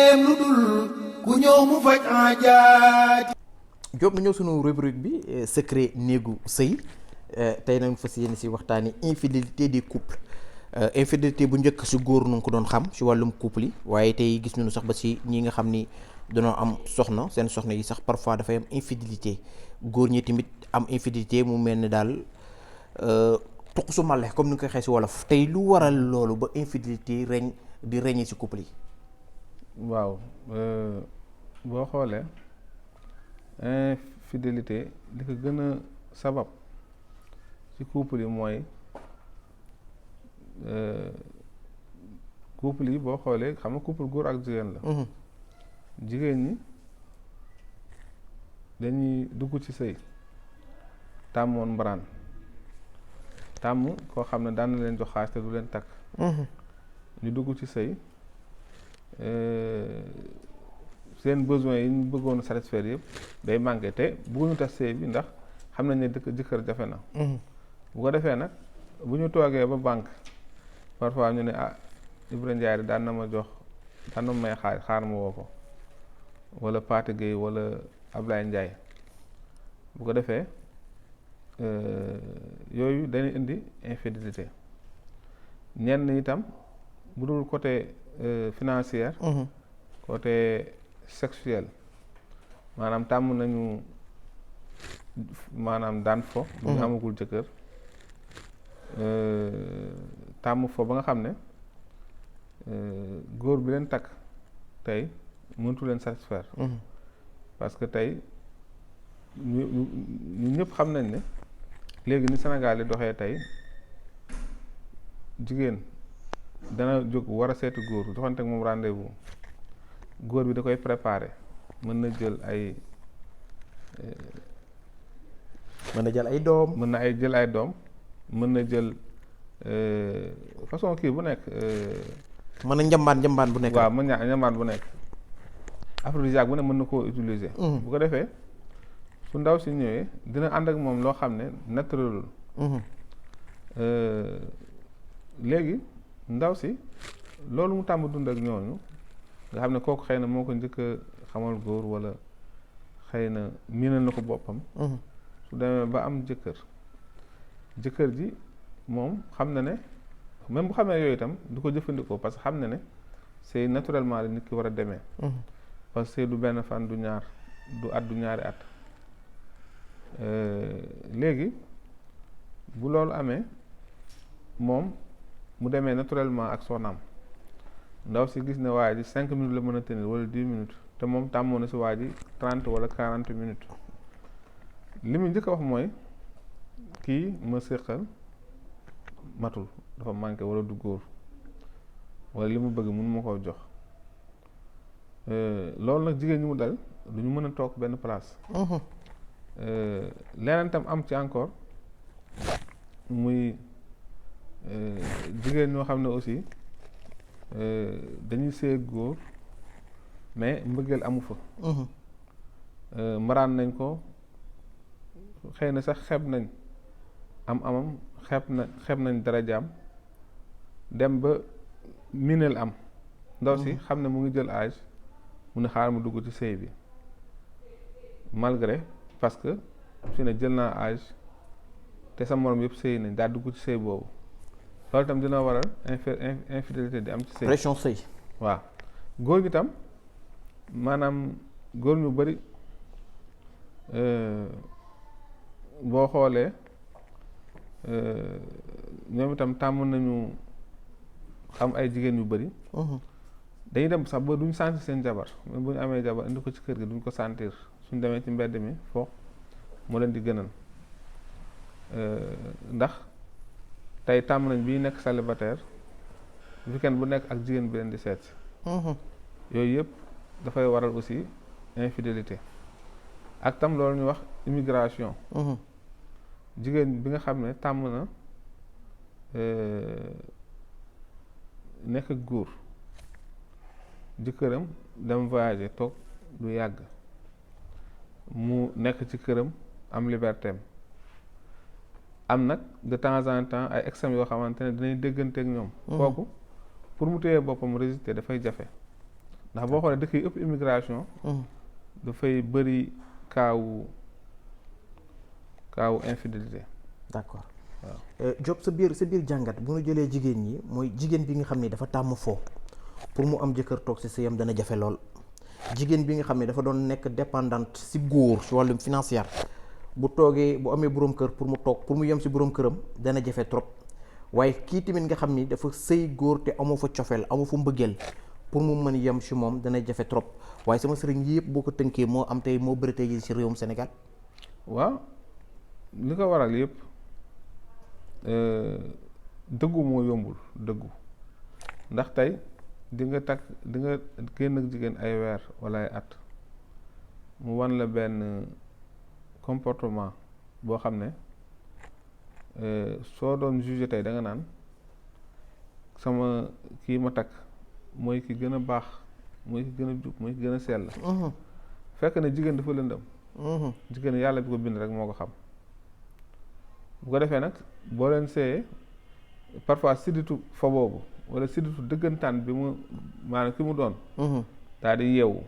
leneen lu dul ku ñëw mu faj aajaati. Diop mu ñëw sunu rubrique bi secret néegu sëy tey nañ fas yéene si waxtaani infidélité des couples. Infidélité bu njëkk si góor nu ko doon xam si wàllum couple yi waaye tey gis nañu sax ba si ñi nga xam ni dañoo am soxna seen soxna yi sax parfois dafay am infidélité góor ñi tamit am infidélité mu mel ni daal tuq su male comme ni nga koy xee si wolof tey lu waral loolu ba infidélité di régner si couple yi. waaw boo xoolee infidélité li ko gën a sabab ci couple yi mooy couple yi boo xoolee xam nga couple góor ak jigéen la. jigéen ñi dañuy dugg ci sëy tàmmoon mbaraan tàmm koo xam ne daan na leen jox xaalis te du leen takk. ñu dugg ci sëy seen besoin yi ñu bëggoon satisfaire yëpp day manqué te bëgguñu tas sëy bi ndax xam nañ ne jëkkër jafe na. bu ko defee nag bu ñu toogee ba banque parfois ñu ne Ibra Ndiaye daan na ma jox daan na ma may xaar ma woo ko wala Pathé Gueye wala Ablaye Ndiaye bu ko defee yooyu dañuy indi infidélité ñenn itam bu dul côté financière. côté sexuel maanaam tàmm nañu maanaam daan fo bu ñu amagul jëkkër tàmm fo ba nga xam ne góor bi leen takk tey mëntu leen satisfaire. parce que tey ñu ñëpp xam nañ ne léegi ni Sénégal yi doxee tey jigéen dana jóg war a seeti góor joxante ak moom rendez-vous góor bi da koy préparer mën na jël ay doom mën na jël ay doom mën na jël façon kii bu nekk. mën na njambaan bu nekk. waaw mën na njambaan bu nekk aphrodisiaque bu ne mën na koo utiliser. bu ko defee su ndaw si ñëwee dina ànd ak moom loo xam ne naturelul. léegi ndaw si loolu mu tàmm dund ak ñooñu nga xam ne kooku xëy na moo ko njëkk a xamal góor wala xëy na miinal na ko boppam. su demee ba am jëkkër ji moom xam na ne même bu xamee yooyu itam du ko jëfandikoo parce que xam na ne c'est naturellement la nit ki war a demee. parce que du benn fan du ñaar du at du ñaari at. léegi bu loolu amee moom mu demee naturellement ak soxnaam ndaw si gis ne waa ji 5 minutes la mën a tenir wala 10 minutes te moom tàmmoon na si waa ji 30 wala 40 minutes li mu njëkk a wax mooy kii ma séqal matul dafa manqué wala du góor wala li mu bëgg mënu ma koo jox loolu nag jigéen ñi mu dal du ñu mën a toog benn place. leneen tam am ci encore muy jigéen ñoo xam ne aussi dañuy sëy góor mais mbëggeel amu fa. maraan nañ ko xëy na sax xeeb nañ amam xeeb nañ darajaam dem ba mineel am ndaw si xam ne mu ngi jël âge mu ne xaar mu dugg ci sëy bi malgré parce que su ne jël naa âge te sa morom yëpp sëy nañ daa dugg ci sëy boobu loolu itam dina waral infidélité di am ci sëy. pression sëy. waaw góor gi tam maanaam góor ñu bari boo xoolee ñoom itam tàmm nañu xam ay jigéen yu bari. dañuy dem sax ba duñ sentir seen jabar même bu ñu amee jabar indi ko ci kër gi duñ ko sentir suñ demee ci mbedd mi foofu moo leen di gënal ndax tey tàmm nañ bi nekk célibataire weekend bu nekk ak jigéen bi leen di seet. yooyu yëpp dafay waral aussi infidélité ak tam loolu ñu wax immigration. jigéen bi nga xam ne tàmm na nekk ak góor jëkkëram dem voyager toog lu yàgg mu nekk ci këram am liberté am nag de temps en temps ay exam yoo xamante ne dinañ déggante ak ñoom. kooku pour mu téye boppam résister dafay jafe ndax boo xoolee dëkk yi ëpp immigration dafay bëri kaawu infidélité. d'accord waaw Diop sa biir jàngat bu ñu jëlee jigéen ñi mooy jigéen bi nga xam ne dafa tàmm foo pour mu am jëkkër toog si sëyam dana jafe lool jigéen bi nga xam ne dafa doon nekk dépendante si góor si wàllum financière bu toogee bu amee boroom kër pour mu toog pour mu yem si boroom këram dana jafe trop waaye kii tamit nga xam ni dafa sëy góor te amoo fa cofeel amoo fa mbëggeel pour mu mën yem si moom dana jafe trop waaye sama sëriñ yëpp boo ko tënkee moo am tey moo bëri tey si réewum Sénégal. waaw li ko waral yëpp dëggu moo yombul dëggu ndax tey di nga génn ak jigéen ay weer wala ay at mu wan la benn comportement boo xam ne soo doon jugé tey da nga naan sama kii ma takk mooy ki gën a baax mooy ki gën a jub mooy ki gën a sell. fekk ne jigéen dafa lëndëm. jigéen yàlla bi ko bind rek moo ko xam. bu ko defee nag boo leen seeyee parfois sidditu fa boobu wala sidditu dëggantaan bi mu maanaam ki mu doon. daal di yeewu.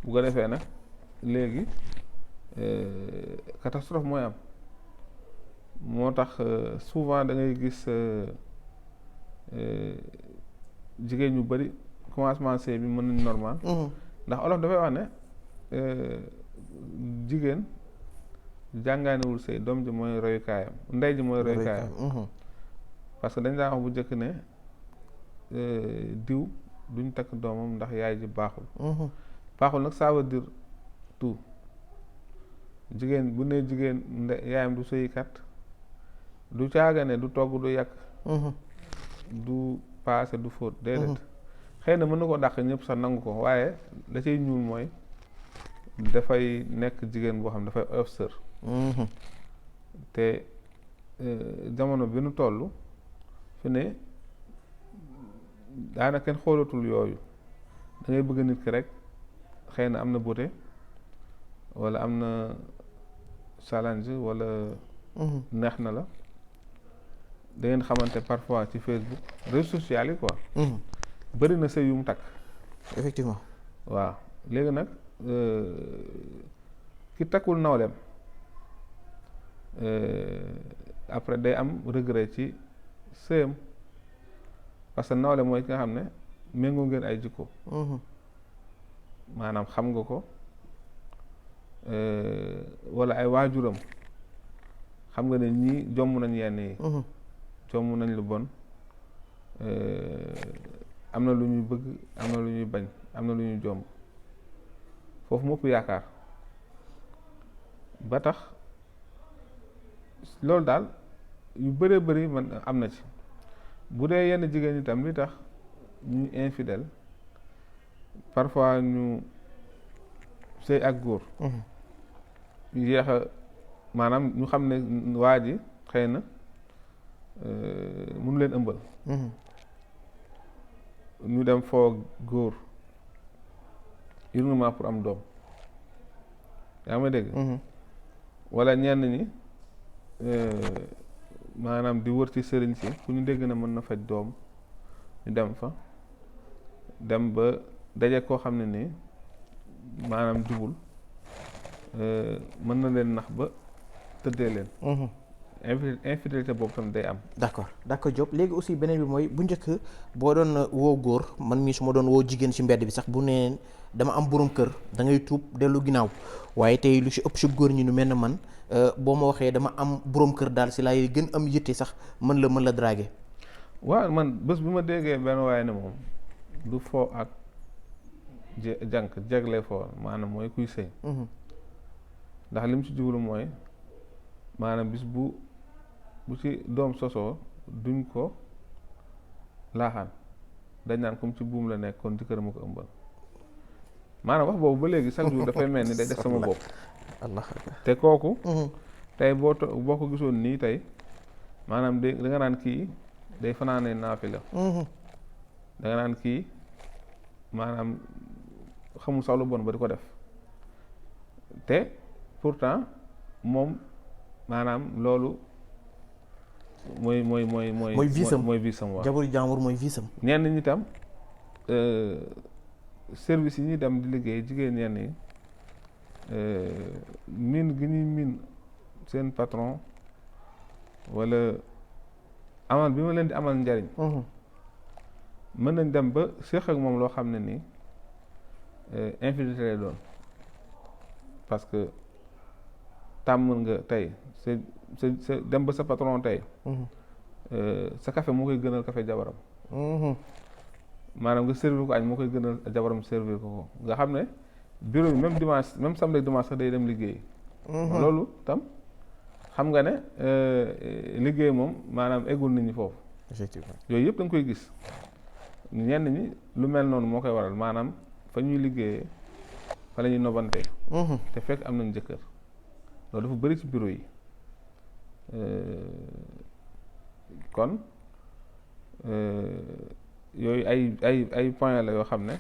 bu ko defee nag léegi catastrophe mooy am moo tax souvent da ngay gis jigéen ñu bari commencement sëy bi mën nañ normal. ndax olof dafay wax ne jigéen jàngaanewul sëy doom ji mooy royukaayam ndey ji mooy royukaayam. parce que dañ daan wax bu njëkk ne diw duñ takk doomam ndax yaay ji baaxul. baaxul nag ça veut dire tout jigéen bu ne jigéen yaayam du sëykat du caaga ne du togg du yàq. du paase du fóot déedéet. xëy na mën na ko dàq ñëpp sax nangu ko waaye da cay ñuul mooy dafay nekk jigéen boo xam dafay oyof sër. te jamono bi nu toll fi ne daanaka kenn xoolatul yooyu da ngay bëgg nit ki rek xëy na am na beauté wala am na challenge wala neex na la da ngeen xamante parfois ci Facebook réseaux sociaux yi quoi. bëri na sëy yu mu takk. effectivement. waaw léegi nag ki takkul nawleem après day am regret ci sëyam parce que nawle mooy ki nga xam ne méngoo ngeen ay jikko. maanaam xam nga ko wala ay waajuram xam nga ne ñii jomm nañ yenn yi. jomm nañ lu bon. am na lu ñuy bëgg am na lu ñuy bañ am na lu ñuy jomb foofu mopp yaakaar ba tax loolu daal yu bëree bëri man am na ci bu dee yenn jigéen ñi tam li tax ñu infidèle parfois ñu sëy ak góor yéex a maanaam ñu xam ne waa ji xëy na mënu leen ëmbal. ñu dem foo góor uniquement pour am doom yaa ma dégg. wala ñenn ñi maanaam di wër ci sëriñ si fu ñu dégg na mën na faj doom ñu dem fa dem ba daje koo xam ne nii maanaam jubul mën na leen nax ba tëddee leen. infidélité boobu tam day am. d'accord Diop léegi aussi beneen bi mooy bu njëkk boo doon woo góor man mii su ma doon woo jigéen ci mbedd bi sax bu neen dama am borom kër da ngay tuub dellu ginnaaw waaye tey lu ci ëpp ci góor ñi nu mel ne man boo ma waxee dama am borom kër daal ci laay gën am yitte sax mën la draguer. waaw man bés bi ma déggee benn waaye ne moom du foo ak jànk jegle foo maanaam mooy kuy sëy. ndax li mu ci jublu mooy maanaam bis bu ci doom sosoo duñ ko laaxaan dañ naan comme ci buum la nekk kon jëkkër ma ko ëmbal maanaam wax boobu ba léegi chaque jour dafay mel ni day def sama bopp. te kooku tey boo ko gisoon nii tey maanaam da nga naan kii day fanaane naafi la da nga naan kii maanaam xamul sax lu bon ba di ko def te pourtant moom maanaam loolu mooy visam mooy visam waaw jabaru jàmbur mooy visam. ñenn ñi tam service yi ñuy dem di liggéey jigéen ñenn yi miin gi ñuy miin seen patron wala amal bi ma leen di amal njariñ mën nañ dem ba séq ak moom loo xam ne nii infidélité lay doon parce que tàmm nga tey sa dem ba sa patron tey sa café moo koy gënal café jabaram maanaam nga servir ko añ moo koy gënal jabaram servir ko nga xam ne bureau bi même dimanche même samedi dimanche sax day dem liggéey loolu tam xam nga ne liggéey moom maanaam eggul nit ñi foofu effectivement yooyu yëpp da nga koy gis ñenn ñi lu mel noonu moo koy waral maanaam fa ñuy liggéeyee fa la ñuy nobante te fekk am nañ jëkkër loolu dafa bëri ci bureau yi kon yooyu ay point la yoo xam ne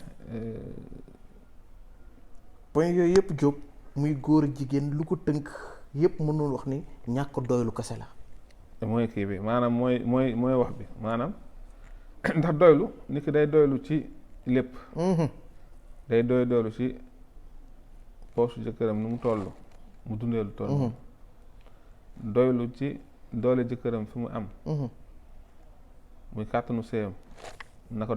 point yooyu yëpp Diop muy góor jigéen lu ko tënk yëpp mënul wax ni ñàkk doylu kese la mooy kii bi maanaam mooy wax bi maanaam ndax doylu nit ki day doylu ci lépp day doylu ci poosu jëkkëram nu mu toll mu dundee lu toll doylu ci doole jëkkëram fi mu am muy kàttanu séyam na ko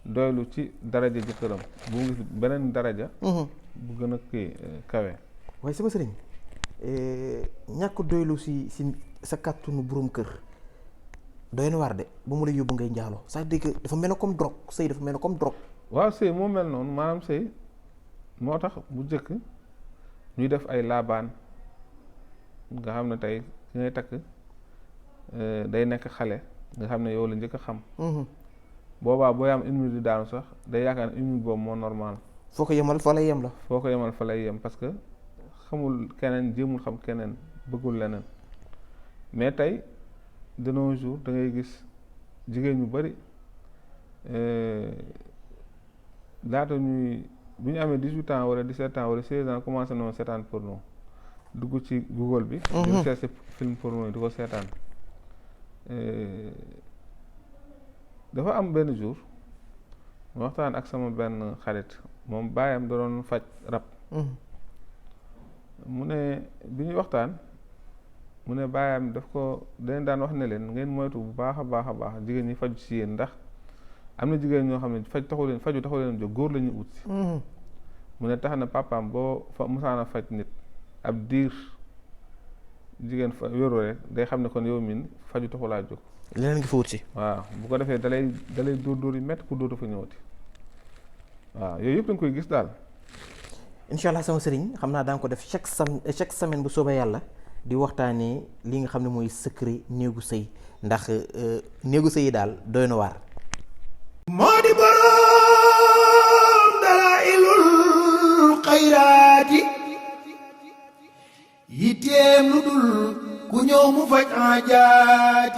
doylu ci daraja jëkkëram bu ngi beneen daraja bu gën a kii kawe waaye sama sëriñ ñàkk doylu si sa kàttanu boroom kër doy na waar de ba mu la yóbbu ngay njaaloo c'est-à-dire que dafa mel ne comme drogue sëy dafa mel ne comme drogue waaw sëy moo mel noonu maanaam sëy moo tax bu njëkk ñuy def ay laabaan nga xam ne tey ki ngay takk day nekk xale nga xam ne yow la njëkk a xam boobaa booy am 1 minute di daanu sax day yaakaar ne 1 minute boobu moo normal foo ko yemal fa lay yem la foo ko yemal fa lay yem parce que xamul keneen jéemul xam keneen bëggul leneen mais tey de nos jours da ngay gis jigéen ñu bari laata ñuy bu ñu amee 18 ans wala 17 ans wala 16 ans commencé noonu seetaan porno dugg ci Google bi di chercher film porno yi di ko seetaan dafa am benn jour ma waxtaan ak sama benn xarit moom baayam da doon faj rab mu ne bi ñuy waxtaan mu ne baayam daf ko dañ daan wax ne leen ngeen moytu bu baax a baax a baax jigéen ñi faju ci yéen ndax am na jigéen ñoo xam ne faju taxu leen jóg góor la ñu ut si mu ne tax na papaam boo fa musaana faj nit ab diir jigéen fa wéru rek day xam ne kon yow min faju taxu laa jóg leneen ngi fa wut si waaw bu ko defee dalay dóor yi métti pour dóor dafa ñëwati waaw yooyu yëpp da nga koy gis daal incha allah sama sëriñ xam naa danga ko def chaque semaine bu soobee yàlla di waxtaanee li nga xam ne mooy secret néegu sëy ndax néegu sëy yi daal doy na waar moo di boroom dalaa'ilul xayraati yitteem lu dul ku ñëw mu faj aajaati